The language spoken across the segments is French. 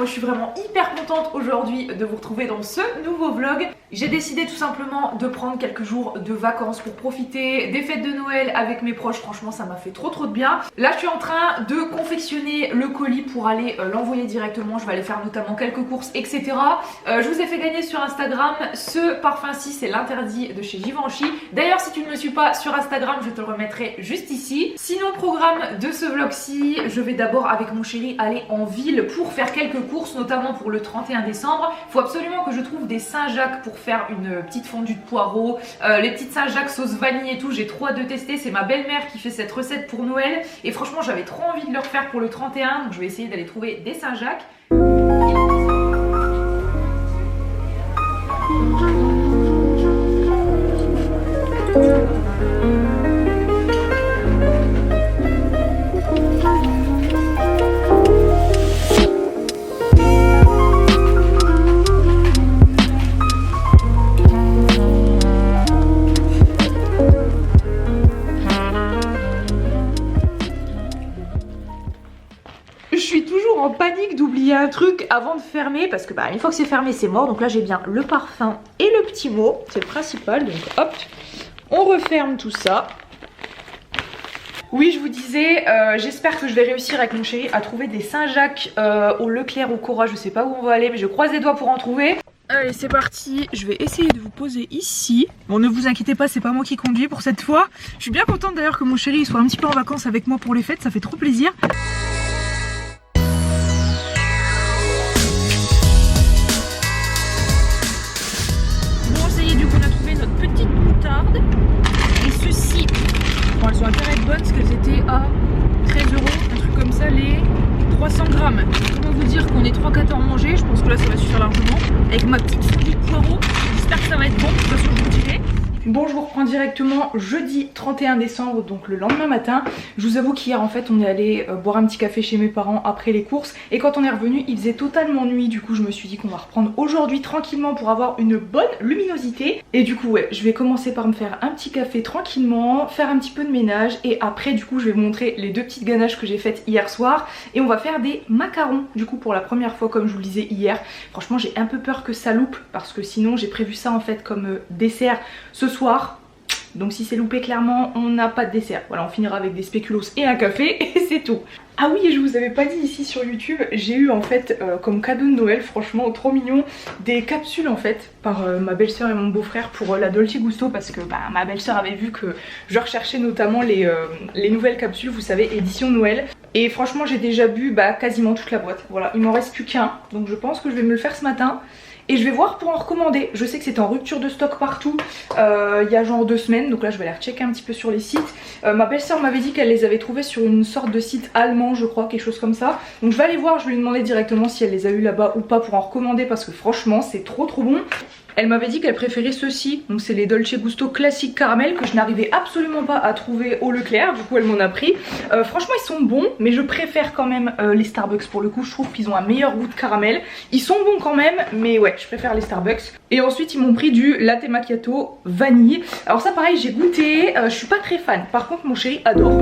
je suis vraiment hyper contente aujourd'hui de vous retrouver dans ce nouveau vlog. J'ai décidé tout simplement de prendre quelques jours de vacances pour profiter des fêtes de Noël avec mes proches. Franchement ça m'a fait trop de bien. Là je suis en train de confectionner le colis pour aller l'envoyer directement. Je vais aller faire notamment quelques courses etc. Je vous ai fait gagner sur Instagram ce parfum-ci, c'est l'interdit de chez Givenchy. D'ailleurs si tu ne me suis pas sur Instagram, je te le remettrai juste ici. Sinon programme de ce vlog-ci, je vais d'abord avec mon chéri aller en ville pour faire quelques courses, notamment pour le 31 décembre. Il faut absolument que je trouve des Saint-Jacques pour faire une petite fondue de poireaux, les petites Saint-Jacques sauce vanille et tout. J'ai trop hâte de tester, c'est ma belle-mère qui fait cette recette pour Noël et franchement j'avais trop envie de le refaire pour le 31, donc je vais essayer d'aller trouver des Saint-Jacques. En panique d'oublier un truc avant de fermer parce que bah une fois que c'est fermé c'est mort. Donc là j'ai bien le parfum et le petit mot, c'est le principal. Donc hop, on referme tout ça. Oui je vous disais, j'espère que je vais réussir avec mon chéri à trouver des Saint-Jacques au Leclerc, au Cora, je sais pas où on va aller mais je croise les doigts pour en trouver. Allez c'est parti, je vais essayer de vous poser ici. Bon ne vous inquiétez pas, c'est pas moi qui conduis pour cette fois. Je suis bien contente d'ailleurs que mon chéri soit un petit peu en vacances avec moi pour les fêtes, ça fait trop plaisir. Petite moutarde et ceci, bon elles sont intérêt être bonnes parce qu'elles étaient à 13 €, un truc comme ça, les 300 grammes. Comment vous dire qu'on est 3-4 heures mangés, je pense que là ça va suffire largement avec ma petite fondue de poireaux. J'espère que ça va être bon, de toute façon je vous dirai. Bon je vous reprends directement jeudi 31 décembre, donc le lendemain matin. Je vous avoue qu'hier en fait on est allé boire un petit café chez mes parents après les courses. Et quand on est revenu il faisait totalement nuit, du coup je me suis dit qu'on va reprendre aujourd'hui tranquillement pour avoir une bonne luminosité. Et du coup ouais, je vais commencer par me faire un petit café tranquillement, faire un petit peu de ménage. Et après du coup je vais vous montrer les deux petites ganaches que j'ai faites hier soir. Et on va faire des macarons du coup pour la première fois comme je vous le disais hier. Franchement j'ai un peu peur que ça loupe parce que sinon j'ai prévu ça en fait comme dessert ce soir. Donc si c'est loupé clairement on n'a pas de dessert. Voilà on finira avec des spéculoos et un café et c'est tout. Ah oui et je vous avais pas dit ici sur YouTube, j'ai eu en fait comme cadeau de Noël, franchement trop mignon, des capsules en fait par ma belle-sœur et mon beau-frère pour la Dolce Gusto parce que bah, ma belle-sœur avait vu que je recherchais notamment les nouvelles capsules, vous savez, édition Noël. Et franchement j'ai déjà bu bah, quasiment toute la boîte. Voilà, il m'en reste plus qu'un, donc je pense que je vais me le faire ce matin. Et je vais voir pour en recommander. Je sais que c'est en rupture de stock partout. Il y a genre 2 semaines. Donc là je vais aller rechecker un petit peu sur les sites. Ma belle-sœur m'avait dit qu'elle les avait trouvés sur une sorte de site allemand je crois, quelque chose comme ça. Donc je vais aller voir, je vais lui demander directement si elle les a eu là-bas ou pas pour en recommander. Parce que franchement c'est trop bon. Elle m'avait dit qu'elle préférait ceux-ci, donc c'est les Dolce Gusto classiques caramel que je n'arrivais absolument pas à trouver au Leclerc, du coup elle m'en a pris. Franchement ils sont bons, mais je préfère quand même les Starbucks pour le coup, je trouve qu'ils ont un meilleur goût de caramel. Ils sont bons quand même, mais ouais je préfère les Starbucks. Et ensuite ils m'ont pris du latte macchiato vanille. Alors ça pareil j'ai goûté, je suis pas très fan, par contre mon chéri adore.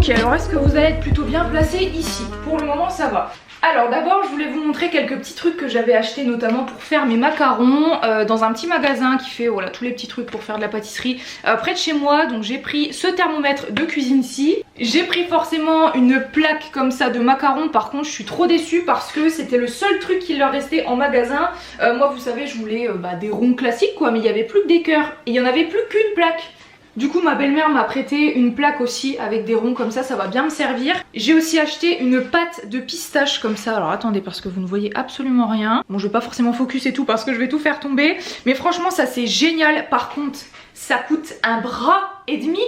Alors est-ce que vous allez être plutôt bien placé ici? Pour le moment ça va. Alors d'abord je voulais vous montrer quelques petits trucs que j'avais acheté notamment pour faire mes macarons dans un petit magasin qui fait voilà tous les petits trucs pour faire de la pâtisserie près de chez moi. Donc j'ai pris ce thermomètre de cuisine-ci. J'ai pris forcément une plaque comme ça de macarons. Par contre je suis trop déçue parce que c'était le seul truc qui leur restait en magasin. Moi vous savez je voulais des ronds classiques quoi, mais il n'y avait plus que des cœurs et il n'y en avait plus qu'une plaque. Du coup ma belle-mère m'a prêté une plaque aussi avec des ronds comme ça va bien me servir. J'ai aussi acheté une pâte de pistache comme ça. Alors attendez parce que vous ne voyez absolument rien. Bon je vais pas forcément focus et tout parce que je vais tout faire tomber. Mais franchement ça c'est génial. Par contre ça coûte un bras et demi.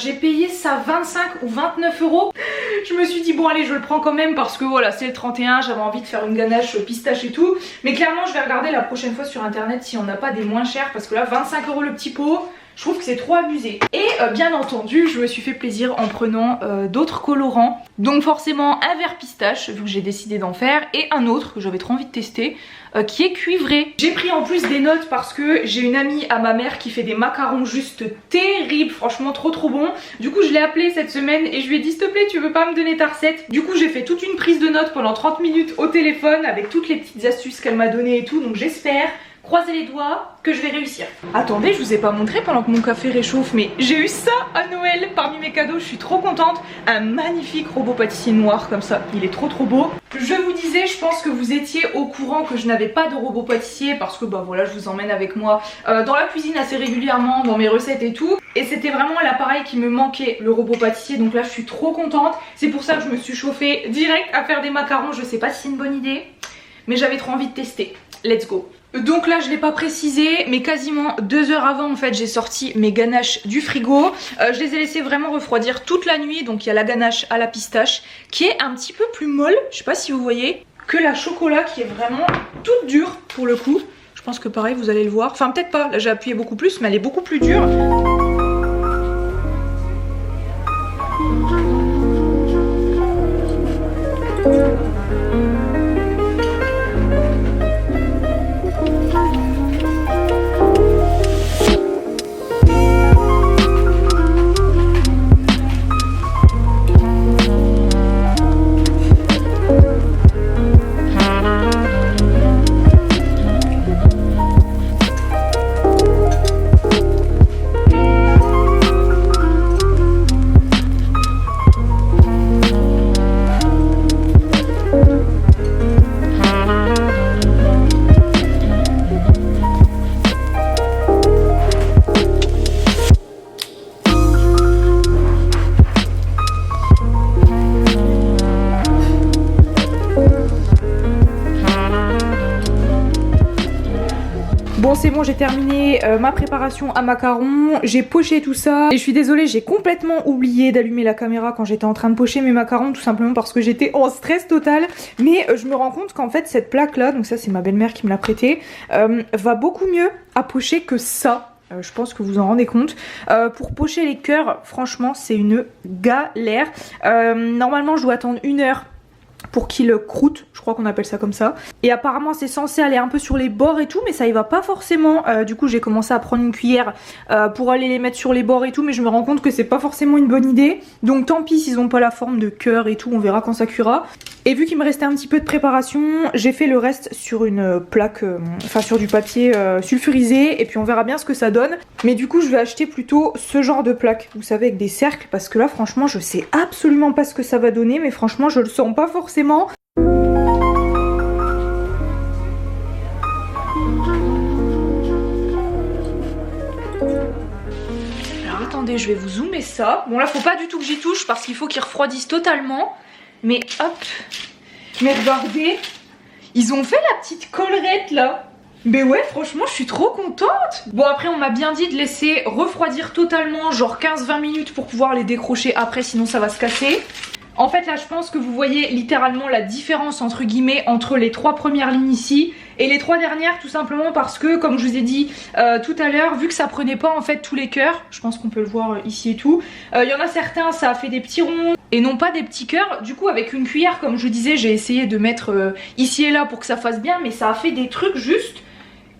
J'ai payé ça 25 ou 29 euros. Je me suis dit bon allez je le prends quand même parce que voilà c'est le 31, j'avais envie de faire une ganache pistache et tout. Mais clairement je vais regarder la prochaine fois sur internet si on n'a pas des moins chers parce que là 25 euros le petit pot. Je trouve que c'est trop abusé. Et bien entendu, je me suis fait plaisir en prenant d'autres colorants. Donc forcément un vert pistache, vu que j'ai décidé d'en faire, et un autre que j'avais trop envie de tester, qui est cuivré. J'ai pris en plus des notes parce que j'ai une amie à ma mère qui fait des macarons juste terribles, franchement trop bon. Du coup je l'ai appelée cette semaine et je lui ai dit s'il te plaît tu veux pas me donner ta recette. Du coup j'ai fait toute une prise de notes pendant 30 minutes au téléphone avec toutes les petites astuces qu'elle m'a données et tout. Donc j'espère, croisez les doigts, que je vais réussir. Attendez, je vous ai pas montré pendant que mon café réchauffe, mais j'ai eu ça à Noël parmi mes cadeaux, je suis trop contente. Un magnifique robot pâtissier noir comme ça, il est trop beau. Je vous disais, je pense que vous étiez au courant que je n'avais pas de robot pâtissier parce que bah voilà, je vous emmène avec moi dans la cuisine assez régulièrement, dans mes recettes et tout. Et c'était vraiment l'appareil qui me manquait, le robot pâtissier, donc là je suis trop contente. C'est pour ça que je me suis chauffée direct à faire des macarons, je sais pas si c'est une bonne idée, mais j'avais trop envie de tester. Let's go. Donc là je l'ai pas précisé mais quasiment 2 heures avant en fait j'ai sorti mes ganaches du frigo. Je les ai laissées vraiment refroidir toute la nuit. Donc il y a la ganache à la pistache qui est un petit peu plus molle, je sais pas si vous voyez, que la chocolat qui est vraiment toute dure pour le coup. Je pense que pareil vous allez le voir, enfin peut-être pas, là j'ai appuyé beaucoup plus mais elle est beaucoup plus dure. Bon c'est bon, j'ai terminé ma préparation à macarons, j'ai poché tout ça et je suis désolée, j'ai complètement oublié d'allumer la caméra quand j'étais en train de pocher mes macarons, tout simplement parce que j'étais en stress total. Mais je me rends compte qu'en fait cette plaque là, donc ça c'est ma belle-mère qui me l'a prêtée, va beaucoup mieux à pocher que ça. Je pense que vous en rendez compte. Pour pocher les cœurs, franchement c'est une galère. Normalement je dois attendre 1 heure pour qu'il croûte, je crois qu'on appelle ça comme ça. Et apparemment c'est censé aller un peu sur les bords et tout, mais ça y va pas forcément. Du coup j'ai commencé à prendre une cuillère pour aller les mettre sur les bords et tout, mais je me rends compte que c'est pas forcément une bonne idée. Donc tant pis s'ils ont pas la forme de cœur et tout, on verra quand ça cuira. Et vu qu'il me restait un petit peu de préparation, j'ai fait le reste sur une plaque, enfin sur du papier sulfurisé, et puis on verra bien ce que ça donne. Mais du coup je vais acheter plutôt ce genre de plaque, vous savez, avec des cercles, parce que là franchement je sais absolument pas ce que ça va donner, mais franchement je le sens pas forcément. Alors attendez, je vais vous zoomer ça. Bon là faut pas du tout que j'y touche parce qu'il faut qu'il refroidisse totalement. Mais hop. Mais regardez, ils ont fait la petite collerette là. Mais ouais, franchement je suis trop contente. Bon après on m'a bien dit de laisser refroidir totalement, genre 15-20 minutes pour pouvoir les décrocher après, sinon ça va se casser. En fait là je pense que vous voyez littéralement la différence entre guillemets entre les 3 premières lignes ici et les 3 dernières, tout simplement parce que comme je vous ai dit tout à l'heure, vu que ça prenait pas en fait tous les cœurs, je pense qu'on peut le voir ici et tout, il y en a certains ça a fait des petits ronds et non pas des petits cœurs. Du coup avec une cuillère comme je vous disais j'ai essayé de mettre ici et là pour que ça fasse bien, mais ça a fait des trucs juste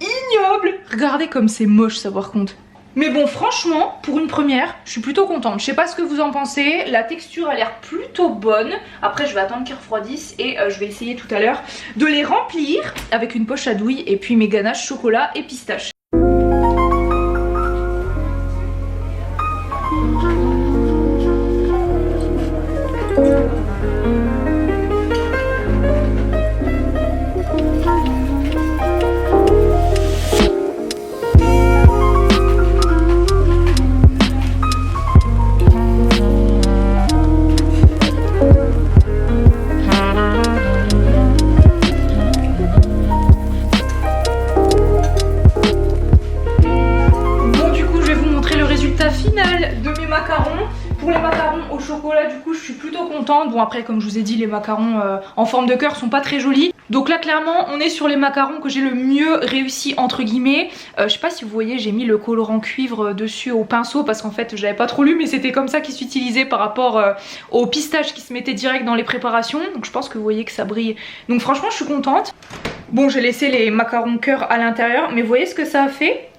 ignobles. Regardez comme c'est moche ça par contre. Mais bon franchement pour une première je suis plutôt contente. Je sais pas ce que vous en pensez, la texture a l'air plutôt bonne. Après je vais attendre qu'ils refroidissent et je vais essayer tout à l'heure de les remplir avec une poche à douille et puis mes ganaches chocolat et pistache. contente. Bon après comme je vous ai dit les macarons en forme de cœur sont pas très jolis. Donc là clairement on est sur les macarons que j'ai le mieux réussi entre guillemets. Je sais pas si vous voyez, j'ai mis le colorant cuivre dessus au pinceau parce qu'en fait j'avais pas trop lu, mais c'était comme ça qu'il s'utilisait par rapport au pistache qui se mettait direct dans les préparations. Donc je pense que vous voyez que ça brille. Donc franchement je suis contente. Bon j'ai laissé les macarons cœur à l'intérieur, mais vous voyez ce que ça a fait?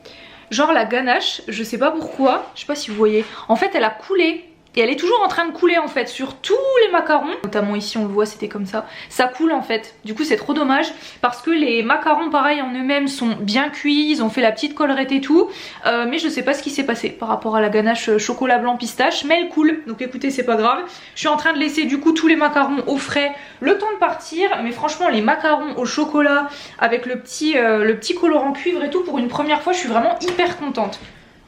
Genre la ganache, je sais pas pourquoi, je sais pas si vous voyez, en fait elle a coulé. Et elle est toujours en train de couler en fait sur tous les macarons. Notamment ici on le voit, c'était comme ça. Ça coule en fait. Du coup c'est trop dommage parce que les macarons pareil en eux-mêmes sont bien cuits. Ils ont fait la petite collerette et tout. Mais je sais pas ce qui s'est passé par rapport à la ganache chocolat blanc pistache. Mais elle coule. Donc écoutez c'est pas grave. Je suis en train de laisser du coup tous les macarons au frais le temps de partir. Mais franchement les macarons au chocolat avec le petit colorant cuivre et tout, pour une première fois je suis vraiment hyper contente.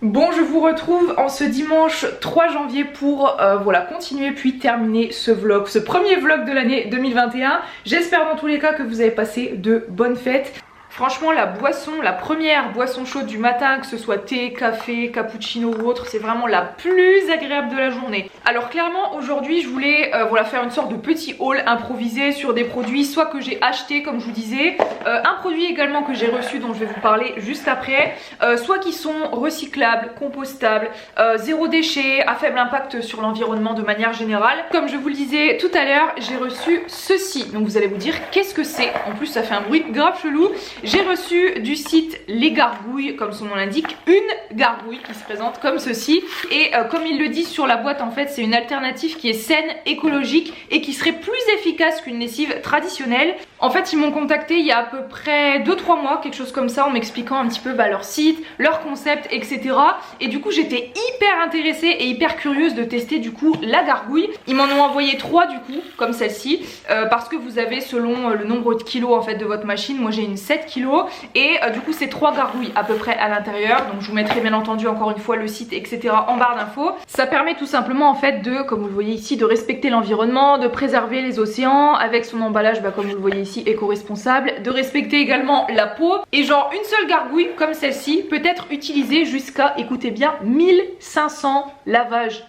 Bon, je vous retrouve en ce dimanche 3 janvier pour voilà, continuer puis terminer ce vlog, ce premier vlog de l'année 2021. J'espère dans tous les cas que vous avez passé de bonnes fêtes. Franchement la boisson, la première boisson chaude du matin, que ce soit thé, café, cappuccino ou autre, c'est vraiment la plus agréable de la journée. Alors clairement aujourd'hui je voulais voilà, faire une sorte de petit haul improvisé sur des produits soit que j'ai acheté comme je vous disais, un produit également que j'ai reçu dont je vais vous parler juste après, soit qui sont recyclables, compostables, zéro déchet, à faible impact sur l'environnement de manière générale. Comme je vous le disais tout à l'heure, j'ai reçu ceci, donc vous allez vous dire qu'est-ce que c'est. En plus ça fait un bruit grave chelou. J'ai reçu du site Les Gargouilles, comme son nom l'indique, une gargouille qui se présente comme ceci. Et comme il le dit sur la boîte, en fait, c'est une alternative qui est saine, écologique et qui serait plus efficace qu'une lessive traditionnelle. En fait, ils m'ont contacté il y a à peu près 2-3 mois, quelque chose comme ça, en m'expliquant un petit peu leur site, leur concept, etc. Et du coup, j'étais hyper intéressée et hyper curieuse de tester du coup la gargouille. Ils m'en ont envoyé 3 du coup, comme celle-ci, parce que vous avez selon le nombre de kilos en fait de votre machine. Moi, j'ai une 7 kg et du coup c'est 3 gargouilles à peu près à l'intérieur. Donc je vous mettrai bien entendu encore une fois le site etc en barre d'infos. Ça permet tout simplement en fait de, comme vous le voyez ici, de respecter l'environnement, de préserver les océans avec son emballage comme vous le voyez ici éco-responsable, de respecter également la peau. Et genre une seule gargouille comme celle-ci peut être utilisée jusqu'à, écoutez bien, 1500 lavages.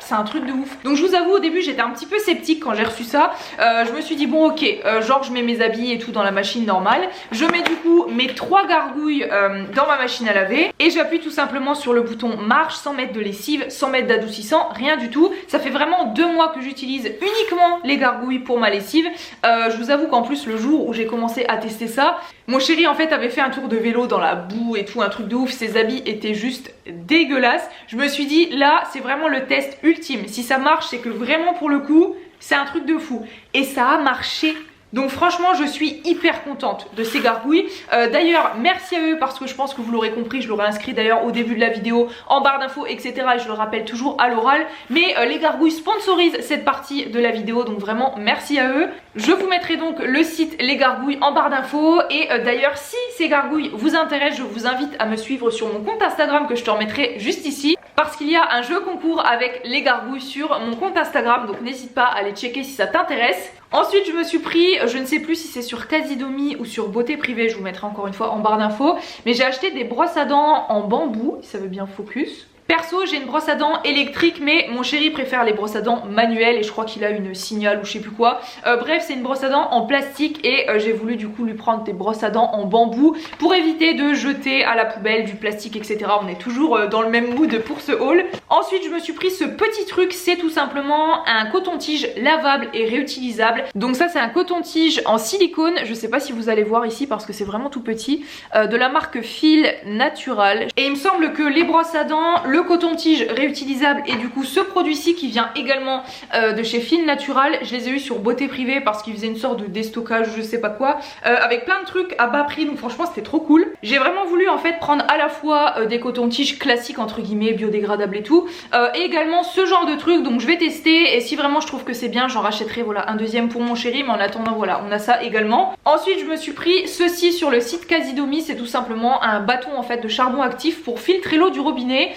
C'est un truc de ouf. Donc je vous avoue au début j'étais un petit peu sceptique quand j'ai reçu ça. Je me suis dit bon ok, genre je mets mes habits et tout dans la machine normale. Je mets du coup mes 3 gargouilles dans ma machine à laver. Et j'appuie tout simplement sur le bouton marche sans mettre de lessive, sans mettre d'adoucissant, rien du tout. Ça fait vraiment 2 mois que j'utilise uniquement les gargouilles pour ma lessive. Je vous avoue qu'en plus le jour où j'ai commencé à tester ça, mon chéri en fait avait fait un tour de vélo dans la boue et tout, un truc de ouf. Ses habits étaient juste dégueulasses. Je me suis dit là c'est vraiment le test ultime. Si ça marche c'est que vraiment pour le coup c'est un truc de fou. Et ça a marché. Donc franchement je suis hyper contente de ces gargouilles. D'ailleurs merci à eux parce que je pense que vous l'aurez compris, je l'aurais inscrit d'ailleurs au début de la vidéo en barre d'infos etc. Et je le rappelle toujours à l'oral. Mais les gargouilles sponsorisent cette partie de la vidéo, donc vraiment merci à eux. Je vous mettrai donc le site Les Gargouilles en barre d'infos. Et d'ailleurs si ces gargouilles vous intéressent, je vous invite à me suivre sur mon compte Instagram que je te remettrai juste ici. Parce qu'il y a un jeu concours avec les gargouilles sur mon compte Instagram, donc n'hésite pas à aller checker si ça t'intéresse. Ensuite je me suis pris, je ne sais plus si c'est sur Casidomi ou sur Beauté Privée, je vous mettrai encore une fois en barre d'infos, mais j'ai acheté des brosses à dents en bambou, si ça veut bien focus. Perso j'ai une brosse à dents électrique mais mon chéri préfère les brosses à dents manuelles et je crois qu'il a une Signal ou je sais plus quoi. Bref c'est une brosse à dents en plastique et j'ai voulu du coup lui prendre des brosses à dents en bambou pour éviter de jeter à la poubelle du plastique etc. On est toujours dans le même mood pour ce haul. Ensuite je me suis pris ce petit truc, c'est tout simplement un coton-tige lavable et réutilisable. Donc ça c'est un coton-tige en silicone, je sais pas si vous allez voir ici parce que c'est vraiment tout petit, de la marque Fil Natural. Et il me semble que les brosses à dents, le coton-tige réutilisable et du coup ce produit-ci qui vient également de chez Fil Natural, je les ai eu sur Beauté Privée parce qu'ils faisaient une sorte de déstockage je sais pas quoi, avec plein de trucs à bas prix, donc franchement c'était trop cool. J'ai vraiment voulu en fait prendre à la fois des cotons-tiges classiques entre guillemets, biodégradables et tout, et également ce genre de trucs, donc je vais tester et si vraiment je trouve que c'est bien j'en rachèterai voilà un deuxième pour mon chéri, mais en attendant voilà on a ça également. Ensuite je me suis pris ceci sur le site Casidomi, c'est tout simplement un bâton en fait de charbon actif pour filtrer l'eau du robinet.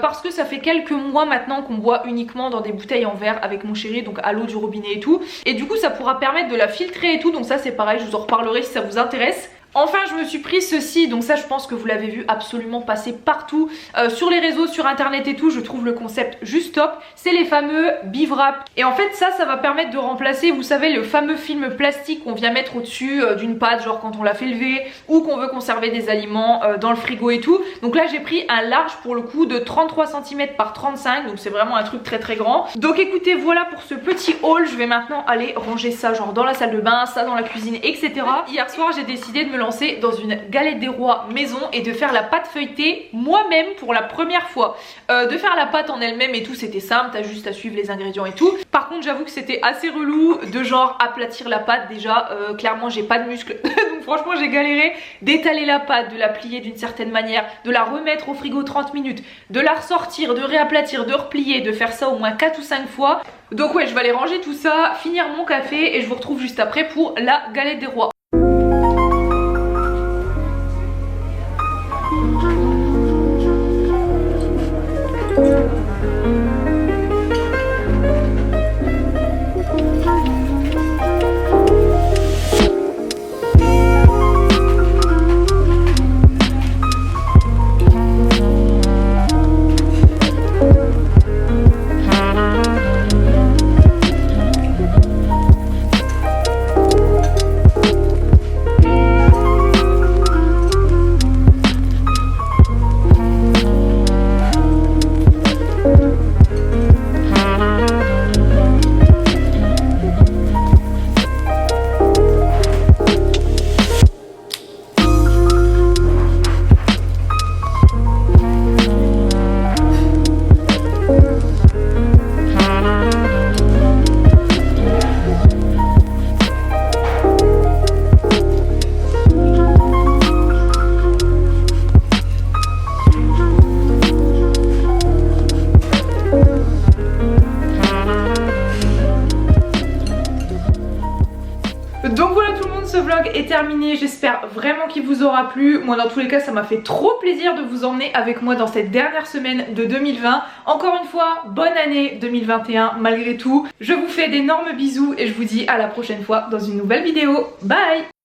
Parce que ça fait quelques mois maintenant qu'on boit uniquement dans des bouteilles en verre avec mon chéri, donc à l'eau du robinet et tout, et du coup ça pourra permettre de la filtrer et tout, donc ça c'est pareil, je vous en reparlerai si ça vous intéresse. Enfin je me suis pris ceci, donc ça je pense que vous l'avez vu absolument passer partout sur les réseaux, sur internet et tout. Je trouve le concept juste top. C'est les fameux Bivwrap. Et en fait ça va permettre de remplacer, vous savez, le fameux film plastique qu'on vient mettre au-dessus d'une pâte, genre quand on l'a fait lever ou qu'on veut conserver des aliments dans le frigo et tout. Donc là j'ai pris un large pour le coup de 33 cm par 35, donc c'est vraiment un truc très très grand. Donc écoutez, voilà pour ce petit haul. Je vais maintenant aller ranger ça genre dans la salle de bain, ça dans la cuisine, etc. Hier soir j'ai décidé de me lancer dans une galette des rois maison et de faire la pâte feuilletée moi-même pour la première fois. De faire la pâte en elle-même et tout, c'était simple, t'as juste à suivre les ingrédients et tout. Par contre j'avoue que c'était assez relou de genre aplatir la pâte. Déjà clairement j'ai pas de muscles donc franchement j'ai galéré d'étaler la pâte, de la plier d'une certaine manière, de la remettre au frigo 30 minutes, de la ressortir, de réaplatir, de replier, de faire ça au moins 4 ou 5 fois. Donc ouais, je vais aller ranger tout ça, finir mon café et je vous retrouve juste après pour la galette des rois. Donc voilà tout le monde, ce vlog est terminé, j'espère vraiment qu'il vous aura plu. Moi dans tous les cas ça m'a fait trop plaisir de vous emmener avec moi dans cette dernière semaine de 2020. Encore une fois, bonne année 2021 malgré tout. Je vous fais d'énormes bisous et je vous dis à la prochaine fois dans une nouvelle vidéo. Bye!